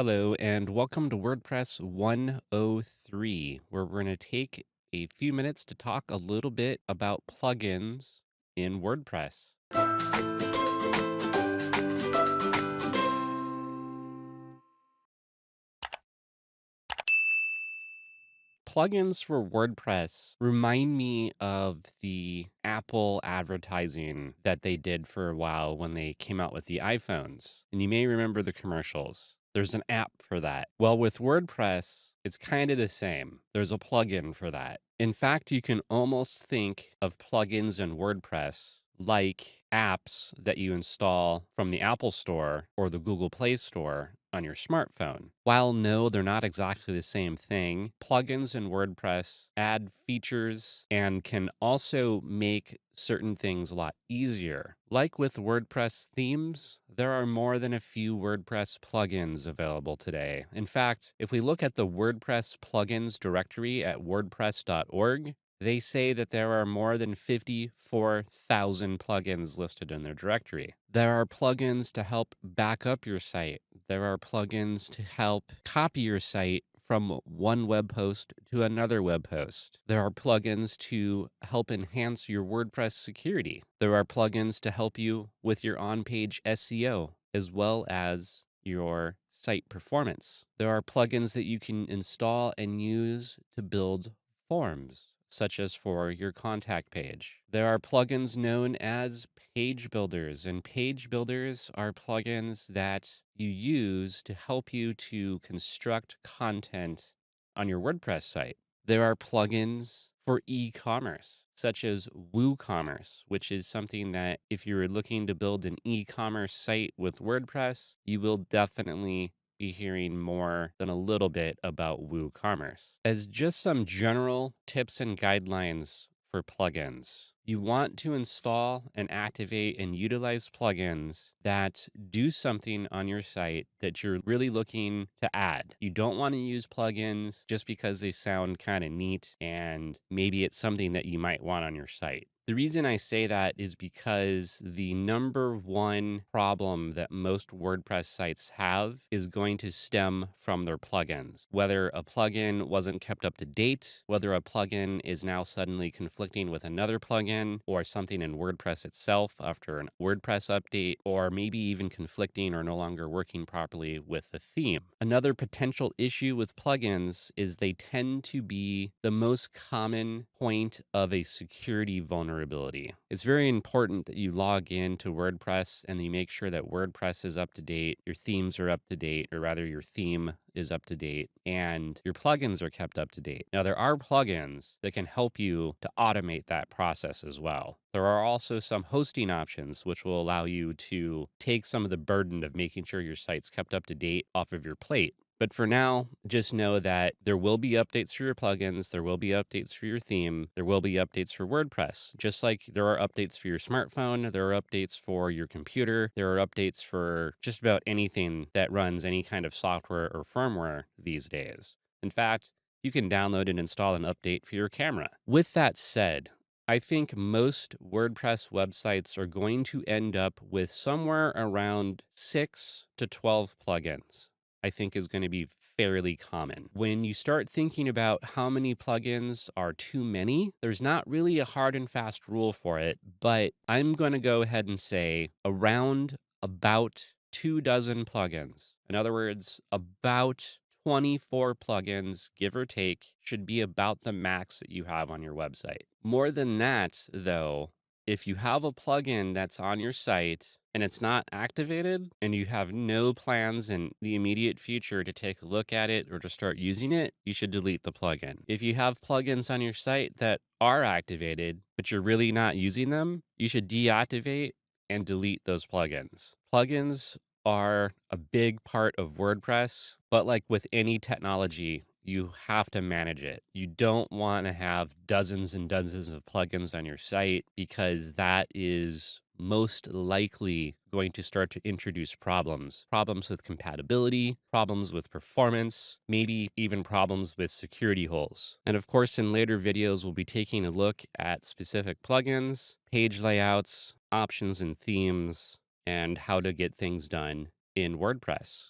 Hello, and welcome to WordPress 103, where we're going to take a few minutes to talk a little bit about plugins in WordPress. Plugins for WordPress remind me of the Apple advertising that they did for a while when they came out with the iPhones. And you may remember the commercials. There's an app for that. Well, with WordPress, it's kind of the same. There's a plugin for that. In fact, you can almost think of plugins in WordPress like apps that you install from the Apple Store or the Google Play Store on your smartphone. While no, they're not exactly the same thing, plugins in WordPress add features and can also make certain things a lot easier. Like with WordPress themes, there are more than a few WordPress plugins available today. In fact, if we look at the WordPress plugins directory at wordpress.org, they say that there are more than 54,000 plugins listed in their directory. There are plugins to help back up your site. There are plugins to help copy your site from one web host to another web host. There are plugins to help enhance your WordPress security. There are plugins to help you with your on-page SEO as well as your site performance. There are plugins that you can install and use to build forms, such as for your contact page. There are plugins known as page builders, and page builders are plugins that you use to help you to construct content on your WordPress site. There are plugins for e-commerce, such as WooCommerce, which is something that if you're looking to build an e-commerce site with WordPress, you will definitely be hearing more than a little bit about WooCommerce. As just some general tips and guidelines for plugins, you want to install and activate and utilize plugins that do something on your site that you're really looking to add. You don't want to use plugins just because they sound kind of neat and maybe it's something that you might want on your site. The reason I say that is because the number one problem that most WordPress sites have is going to stem from their plugins. Whether a plugin wasn't kept up to date, whether a plugin is now suddenly conflicting with another plugin, or something in WordPress itself after an WordPress update, or maybe even conflicting or no longer working properly with the theme. Another potential issue with plugins is they tend to be the most common point of a security vulnerability. It's very important that you log in to WordPress and you make sure that WordPress is up to date, your themes are up to date, or rather your theme is up to date, and your plugins are kept up to date. Now, there are plugins that can help you to automate that process as well. There are also some hosting options which will allow you to take some of the burden of making sure your site's kept up to date off of your plate. But for now, just know that there will be updates for your plugins, there will be updates for your theme, there will be updates for WordPress. Just like there are updates for your smartphone, there are updates for your computer, there are updates for just about anything that runs any kind of software or firmware these days. In fact, you can download and install an update for your camera. With that said, I think most WordPress websites are going to end up with somewhere around 6 to 12 plugins. I think is going to be fairly common. When you start thinking about how many plugins are too many, there's not really a hard and fast rule for it, but I'm going to go ahead and say around about 24 plugins. In other words, about 24 plugins, give or take, should be about the max that you have on your website. More than that, though, if you have a plugin that's on your site and it's not activated and you have no plans in the immediate future to take a look at it or to start using it, you should delete the plugin. If you have plugins on your site that are activated, but you're really not using them, you should deactivate and delete those plugins. Plugins are a big part of WordPress, but like with any technology, you have to manage it. You don't want to have dozens and dozens of plugins on your site because that is most likely going to start to introduce problems. Problems with compatibility, problems with performance, maybe even problems with security holes. And of course, in later videos, we'll be taking a look at specific plugins, page layouts, options and themes, and how to get things done in WordPress.